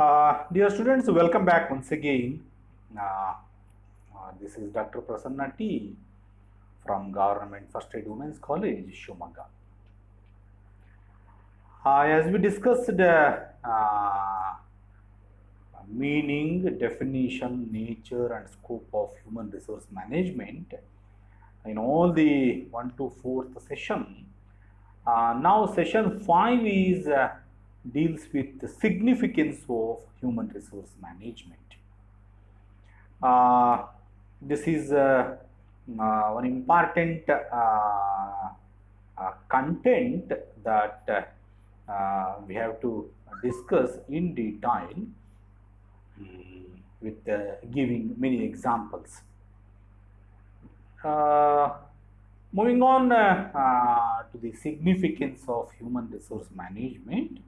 Dear students, welcome back once again. Uh, this is Dr. Prasanna T from Government First Aid Women's College, Shumaga. As we discussed meaning, definition, nature, and scope of human resource management in all the 1 to 4th session. Now session 5 is deals with the significance of human resource management. This is one important content that we have to discuss in detail with giving many examples. Moving on to the significance of human resource management,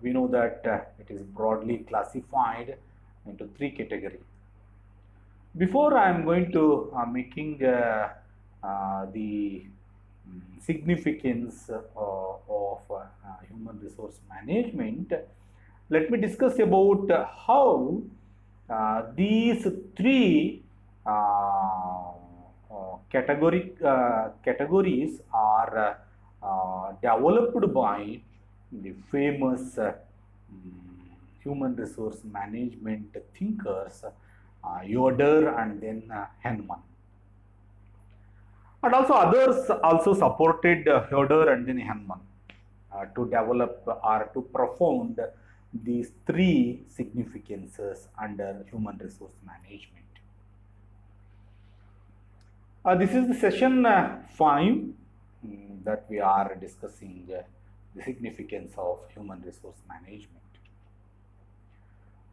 we know that it is broadly classified into 3 categories. Before I am going to making the significance of human resource management, let me discuss about how these 3 categories are developed by the famous human resource management thinkers Yoder and then Henneman. And also others also supported Yoder and then Henneman to develop or to propound these 3 significances under human resource management. This is the session 5 that we are discussing the significance of human resource management.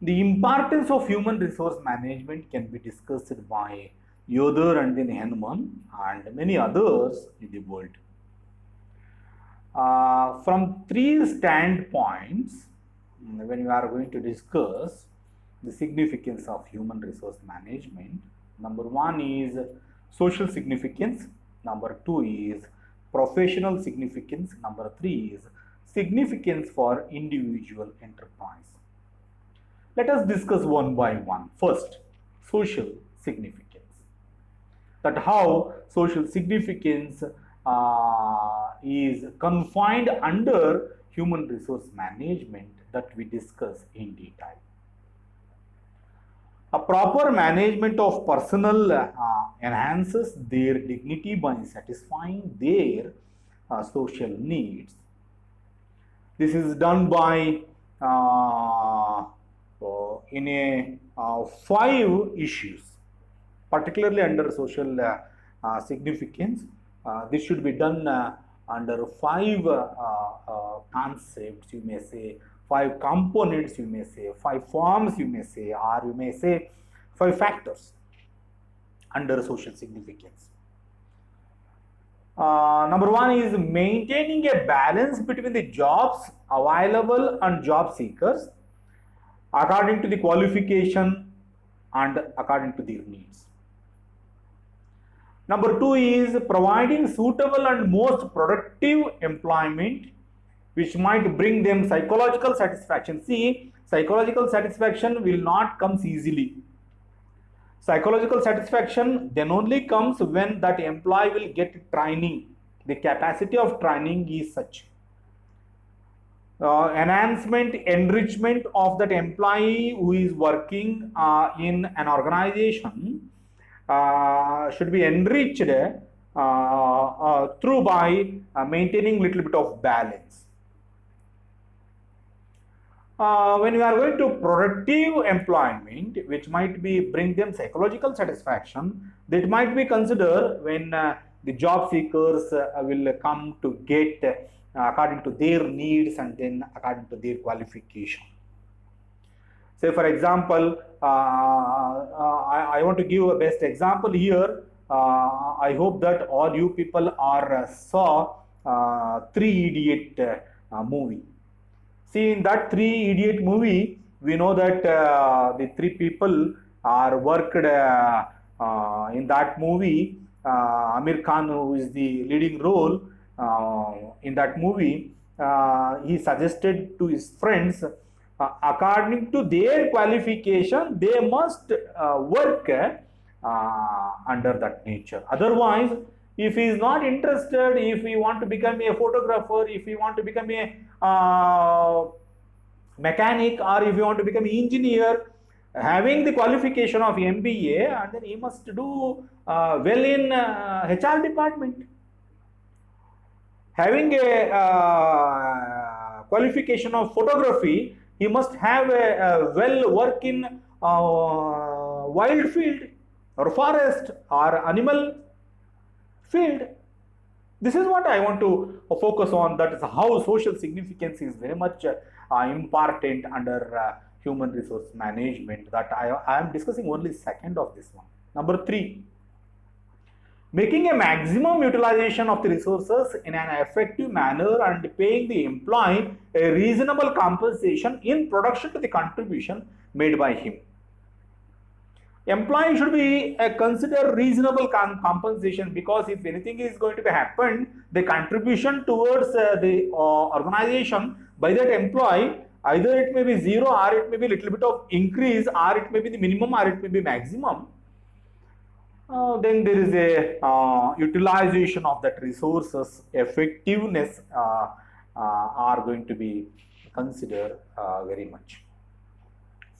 The importance of human resource management can be discussed by Yoder and then Henneman and many others in the world. From 3 standpoints, when we are going to discuss the significance of human resource management, number 1 is social significance, number 2 is professional significance, number 3 is significance for individual enterprise. Let us discuss one by one. First, social significance. That how social significance is confined under human resource management that we discuss in detail. A proper management of personnel enhances their dignity by satisfying their social needs. This is done by in a 5 issues, particularly under social significance. This should be done under 5 concepts, you may say 5 components, you may say 5 forms, you may say, or you may say 5 factors under social significance. Number 1 is maintaining a balance between the jobs available and job seekers according to the qualification and according to their needs. Number 2 is providing suitable and most productive employment which might bring them psychological satisfaction. See, psychological satisfaction will not come easily. Psychological satisfaction then only comes when that employee will get training. The capacity of training is such. Enhancement, enrichment of that employee who is working in an organization should be enriched through by maintaining little bit of balance. When we are going to productive employment, which might be bring them psychological satisfaction, that might be considered when the job seekers will come to get according to their needs and then according to their qualification. Say for example, I want to give a best example here. I hope that all you people are saw 3 Idiot movie. See, in that 3 Idiot movie, we know that the 3 people are worked in that movie. Amir Khan, who is the leading role in that movie, he suggested to his friends according to their qualification, they must work under that nature. Otherwise, if he is not interested, if he want to become a photographer, if he want to become a mechanic, or if you want to become engineer, having the qualification of MBA, and then he must do well in HR department. Having a qualification of photography, he must have a well work in wild field or forest or animal field. This is what I want to focus on. That is how social significance is very much important under human resource management. That I am discussing only second of this one. Number 3, making a maximum utilization of the resources in an effective manner and paying the employee a reasonable compensation in production to the contribution made by him. Employee should be considered reasonable compensation, because if anything is going to be happened, the contribution towards the organization by that employee, either it may be zero, or it may be a little bit of increase, or it may be the minimum, or it may be maximum. Then there is a utilization of that resources, effectiveness are going to be considered very much.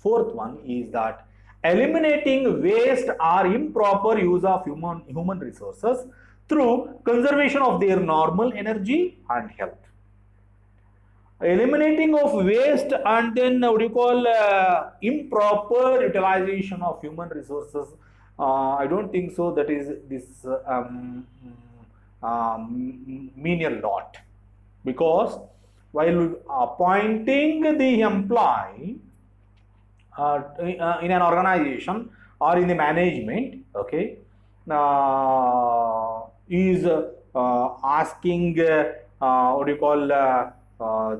4th one is that eliminating waste or improper use of human resources through conservation of their normal energy and health. Eliminating of waste and then what do you call improper utilization of human resources, I don't think so that is this mean a lot, because while appointing the employee in an organization or in the management, okay, is asking what do you call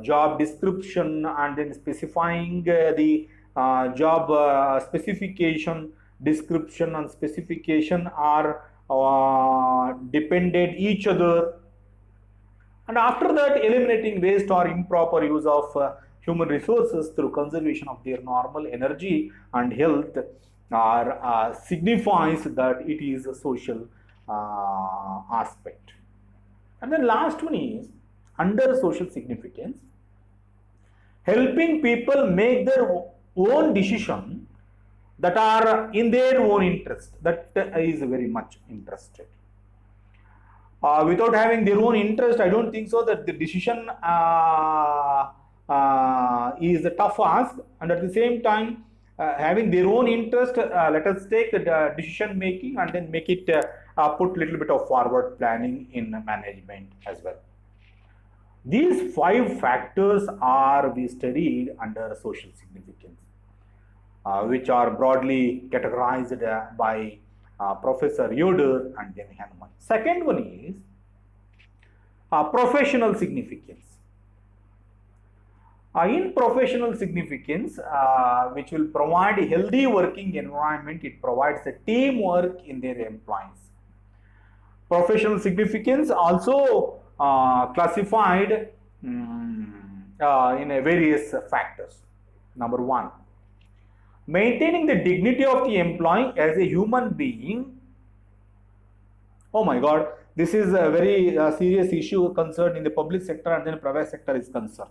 job description, and then specifying the job specification, description and specification are dependent each other, and after that eliminating waste or improper use of human resources through conservation of their normal energy and health are signifies that it is a social aspect. And then last one is under social significance, helping people make their own decision that are in their own interest. That is very much interested. Without having their own interest, I don't think so that the decision is a tough ask, and at the same time having their own interest, let us take the decision making and then make it put little bit of forward planning in management as well. These 5 factors are we studied under social significance, which are broadly categorized by Professor Yoder and then Hahnemann. Second one is professional significance. In professional significance, which will provide a healthy working environment, it provides a teamwork in their employees. Professional significance also classified in various factors. Number 1, maintaining the dignity of the employee as a human being. Oh my God, this is a very serious issue concerned in the public sector and then private sector is concerned.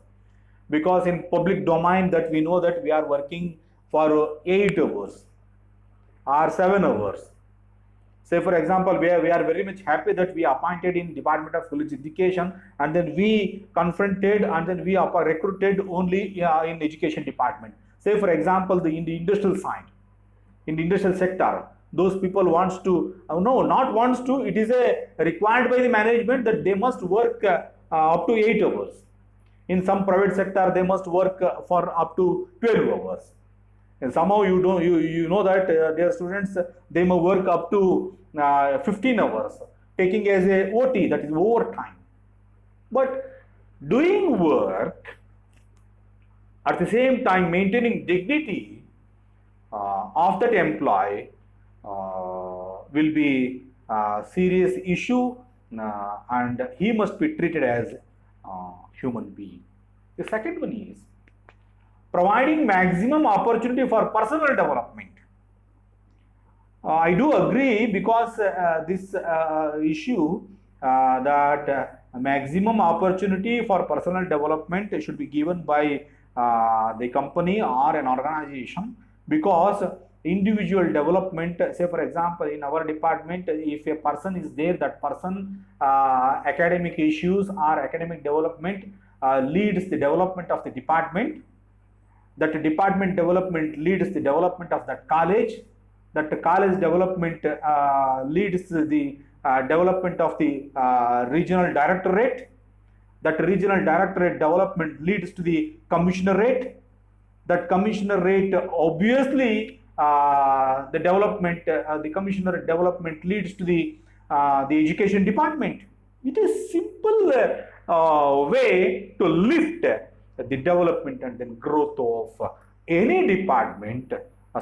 Because in public domain that we know that we are working for 8 hours or 7 hours. Say for example, we are very much happy that we appointed in Department of College Education, and then we confronted and then we recruited only in education department. Say for example, in the industrial side, in the industrial sector, those people wants to, no, not wants to, it is required by the management that they must work up to 8 hours. In some private sector, they must work for up to 12 hours. And somehow you know that their students, they may work up to 15 hours, taking as a OT, that is overtime. But doing work at the same time maintaining dignity of that employee will be a serious issue, and he must be treated as human being. The second one is providing maximum opportunity for personal development. I do agree, because this issue that maximum opportunity for personal development should be given by the company or an organization, because individual development, say for example in our department, if a person is there, that person academic issues or academic development leads the development of the department, that department development leads the development of that college, that college development leads the development of the regional directorate, that regional directorate development leads to the commissionerate, that commissionerate obviously the development, the commissionerate development leads to the education department. It is simple way to lift the development and then growth of any department,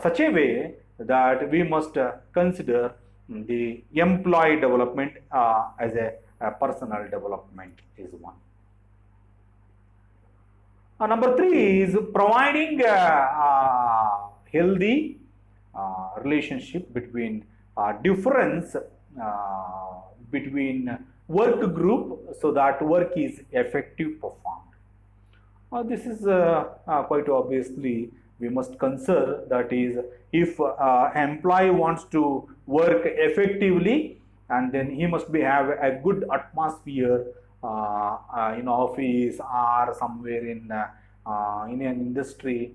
such a way that we must consider the employee development as a personal development is one. Number 3 is providing healthy relationship between difference between work group, so that work is effective performed. This is quite obviously we must consider, that is, if employee wants to work effectively, and then he must have a good atmosphere in office or somewhere in an industry.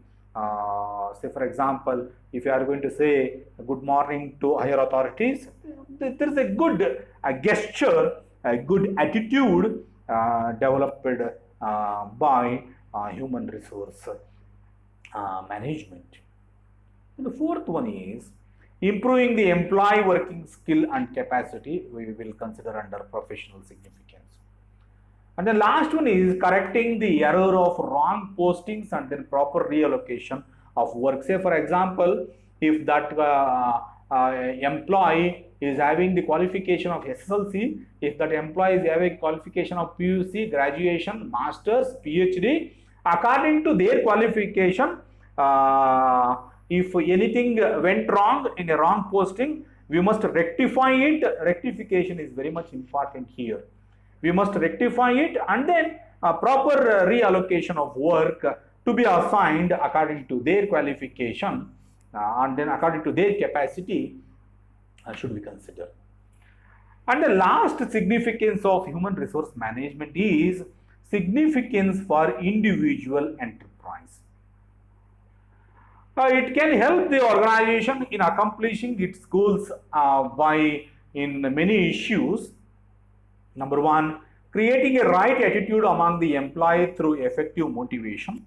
Say for example, if you are going to say good morning to higher authorities, there is a good gesture, a good attitude developed by human resource management. And the 4th one is improving the employee working skill and capacity. We will consider under professional significance. And the last one is correcting the error of wrong postings and then proper reallocation of work. Say for example, if that employee is having the qualification of SSLC, if that employee is having qualification of PUC, graduation, masters, PhD, according to their qualification, if anything went wrong in a wrong posting, we must rectify it. Rectification is very much important here. We must rectify it, and then proper reallocation of work to be assigned according to their qualification and then according to their capacity should be considered. And the last significance of human resource management is significance for individual enterprise. It can help the organization in accomplishing its goals by in many issues. Number 1, creating a right attitude among the employee through effective motivation.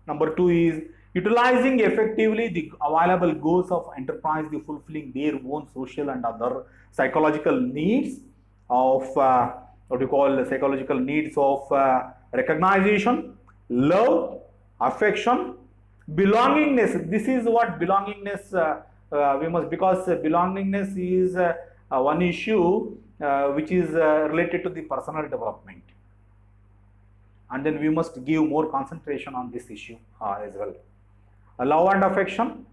Number 2 is utilizing effectively the available goals of enterprise, the fulfilling their own social and other psychological needs of what you call psychological needs of recognition, love, affection, belongingness. This is what belongingness we must, because belongingness is one issue which is related to the personal development, and then we must give more concentration on this issue as well. Love and affection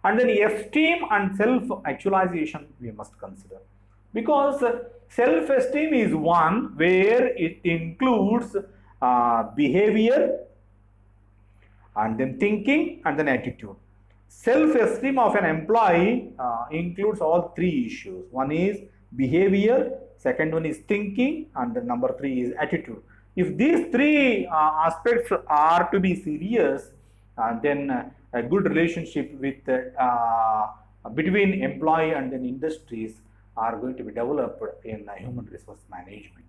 and then esteem and self-actualization we must consider, because self-esteem is one where it includes behavior and then thinking and then attitude. Self-esteem of an employee includes all 3 issues. One is behavior, second one is thinking, and the number 3 is attitude. If these 3 aspects are to be serious, then a good relationship with between employee and then industries are going to be developed in human resource management.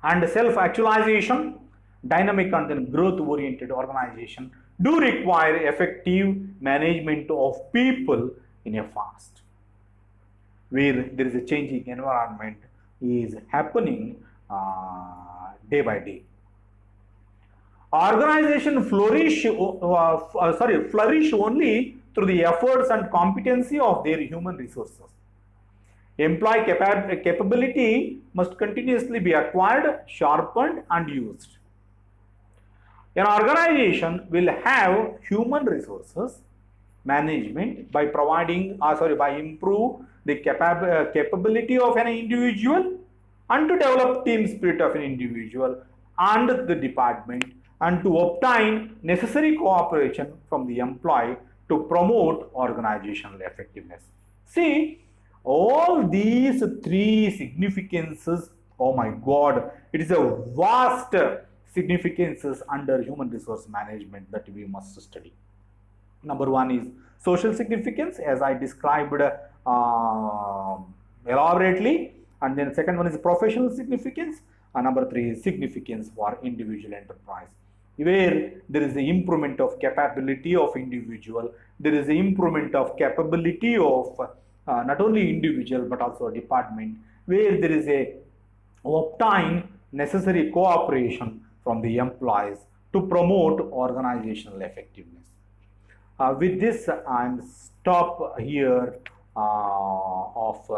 And self-actualization, dynamic and then growth-oriented organization do require effective management of people in a fast, where there is a changing environment is happening day by day. Organization flourish only through the efforts and competency of their human resources. Employee capability must continuously be acquired, sharpened and used. An organization will have human resources management by by improve the capability of an individual, and to develop team spirit of an individual and the department, and to obtain necessary cooperation from the employee to promote organizational effectiveness. See, all these three significances, oh my god, it is a vast significances under human resource management that we must study. Number one is social significance, as I described elaborately, and then second one is professional significance, and number three is significance for individual enterprise, where there is the improvement of capability of individual, there is the improvement of capability of not only individual but also department, where there is a obtain necessary cooperation from the employees to promote organizational effectiveness. With this, I'm stop here of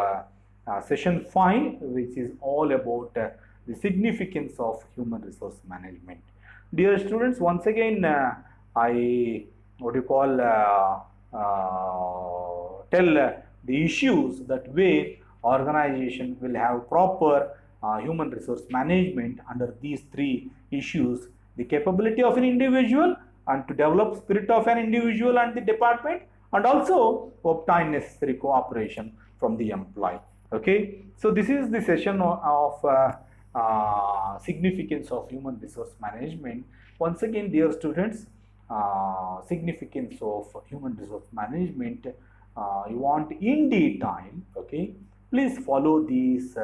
session 5, which is all about the significance of human resource management. Dear students, once again, I tell the issues that way organization will have proper human resource management under these three issues: the capability of an individual, and to develop spirit of an individual and the department, and also obtain necessary cooperation from the employee. Okay, so this is the session of significance of human resource management. Once again, dear students, significance of human resource management, you want in detail. Okay, please follow these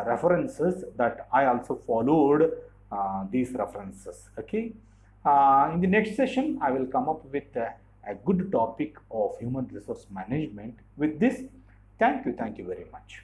references that I also followed these references. Okay, in the next session I will come up with a good topic of human resource management. With this, thank you very much.